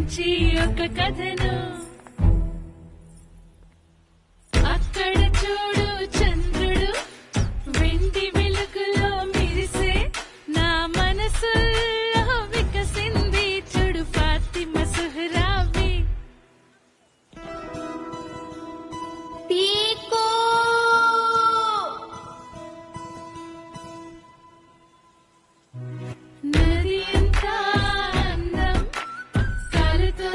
గురించి ఒక కథను అక్కడ చూడు చంద్రుడు వెండి వెలుగులో మెరిసే నా మనసులో వికసింది చూడు ఫాతిమా సుహ్రావి పీకో నది ఎంత అందం కాలుతో